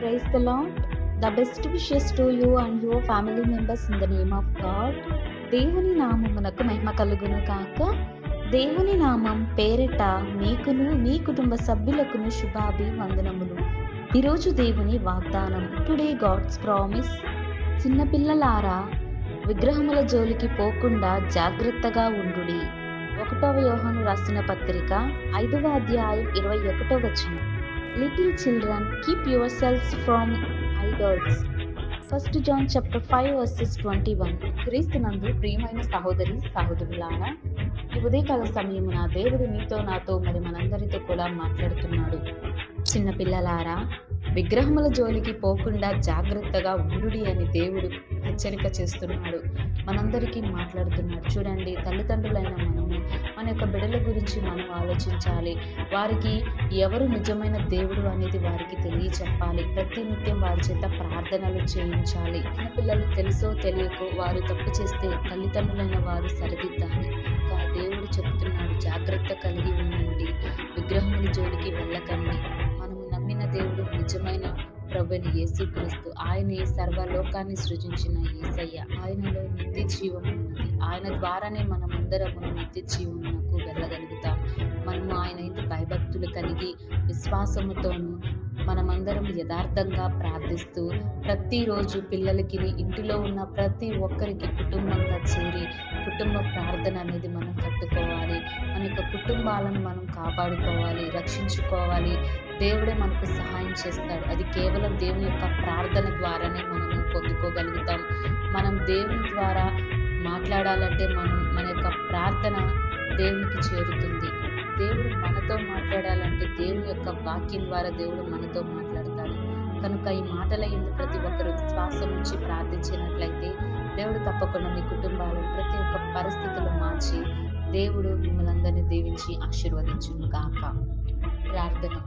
Praise the Lord. The best wishes to you and your family members in the name of God. దేవుని నామమునకు మహిమ కలుగును కాక. దేవుని నామం పేరిట మీకును మీ కుటుంబ సభ్యులకును శుభాభివందనములు. ఈరోజు దేవుని వాగ్దానం. Today God's promise. చిన్నపిల్లలారా, విగ్రహముల జోలికి పోకుండా జాగ్రత్తగా ఉండుడి. 1వ యోహాను రాసిన పత్రిక 5వ అధ్యాయం 21వ వచనం. Little children, keep yourselves from idols. 1 John chapter 5 verses 21. క్రీస్తునందు ప్రియమైన సహోదరి సహోదరులారా, ఈ ఉదయకాల సమయమున దేవుడు నీతో నాతో మరి మనందరితో కూడా మాట్లాడుతున్నాడు. చిన్న పిల్లలారా, విగ్రహముల జోలికి పోకుండా జాగ్రత్తగా ఉండుడి అని దేవుడు హెచ్చరిక చేస్తున్నాడు. మనందరికీ మాట్లాడుతున్నాడు. చూడండి, తల్లిదండ్రులైన మనము మన యొక్క బిడ్డల గురించి మనం ఆలోచించాలి. వారికి ఎవరు నిజమైన దేవుడు అనేది వారికి తెలియచెప్పాలి. ప్రతి నిత్యం వారి చేత ప్రార్థనలు చేయించాలి. పిల్లలు తెలుసో తెలియకో వారు తప్పు చేస్తే తల్లిదండ్రులైన వారు సరిదిద్దాలి. ఇంకా దేవుడు చెప్తున్నాడు, జాగ్రత్త కలిగి ఉండండి, విగ్రహముల జోలికి వెళ్ళకండి. మనము నమ్మిన దేవుడు నిజమైన ప్రభువైన యేసుక్రీస్తు. ఆయనే సర్వలోకాన్ని సృజించిన యేసయ్య. ఆయనలో నిత్య జీవం ఉన్నది. ఆయన ద్వారానే మనమందరము నిత్య జీవమునకు వెళ్ళగలుగుతాం. మనము ఆయన యందు భయభక్తులు కలిగి విశ్వాసముతోను మనమందరం యథార్థంగా ప్రార్థిస్తూ ప్రతిరోజు పిల్లలకి, ఇంటిలో ఉన్న ప్రతి ఒక్కరికి కుటుంబంగా చేరి కుటుంబ ప్రార్థన అనేది మనం కట్టుకోవాలి. మన యొక్క కుటుంబాలను మనం కాపాడుకోవాలి, రక్షించుకోవాలి. దేవుడే మనకు సహాయం చేస్తాడు. అది కేవలం దేవుని యొక్క ప్రార్థన ద్వారానే మనము పొందుకోగలుగుతాం. మనం దేవుని ద్వారా మాట్లాడాలంటే మన యొక్క ప్రార్థన దేవునికి చేరుతుంది. దేవుడు మనతో మాట్లాడాలంటే దేవుని యొక్క వాక్యం ద్వారా దేవుడు మనతో మాట్లాడతాడు. కనుక ఈ మాటల యందు ప్రతి ఒక్కరు విశ్వాసం నుంచి ప్రార్థించినట్లయితే దేవుడు తప్పకుండా మీ కుటుంబాలను ప్రతి ఒక్క పరిస్థితులు మార్చి దేవుడు మిమ్మల్ని అందరినీ దీవించి ఆశీర్వదించును గాక. ప్రార్థన.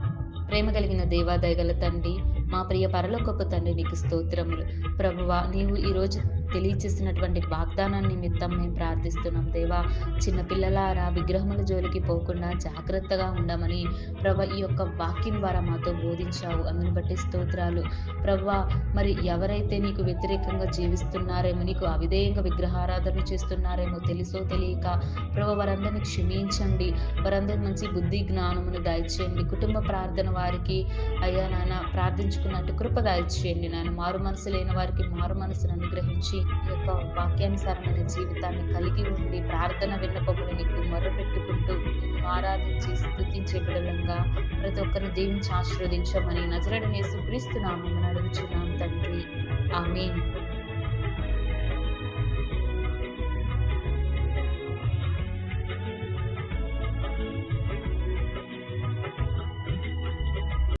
ప్రేమ కలిగిన దేవా, దయగల తండ్రి, మా ప్రియ పరలోకపు తండ్రి, నీకు స్తోత్రములు. ప్రభువా, నీవు ఈరోజు తెలియచేసినటువంటి వాగ్దానాన్ని నిమిత్తం మేము ప్రార్థిస్తున్నాం. దేవా, చిన్నపిల్లలారా, విగ్రహముల జోలికి పోకుండా జాగ్రత్తగా ఉండమని ప్రభు ఈ యొక్క వాక్యం ద్వారా మాతో బోధించావు. అందుని బట్టి స్తోత్రాలు. ప్రభువా, మరి ఎవరైతే నీకు వ్యతిరేకంగా జీవిస్తున్నారేమో, నీకు అవిధేయంగా విగ్రహారాధన చేస్తున్నారేమో తెలుసో తెలియక ప్రభు వారందరినీ క్షమించండి. వారందరికీ మంచి బుద్ధి జ్ఞానమును దయచేయండి. కుటుంబ ప్రార్థన వారికి అయ్యా నాన్న ప్రార్థించుకున్నట్టు కృప దయచేయండి. నాన్న మారు మనసు లేని వారికి మారు మనసును అనుగ్రహించి ఈ యొక్క వాక్యానుసారమైన జీవితాన్ని కలిగి ఉండి ప్రార్థన విన్నపములు నీకు మొర్రపెట్టుకుంటూ ఆరాధించి స్తుతించే బిడ్డలంగా ప్రతి ఒక్కరిని దీవించి ఆశీర్వదించమని నజరేయుడైన యేసుక్రీస్తు నామమున అడుగుచున్నాం తండ్రి. ఆమేన్.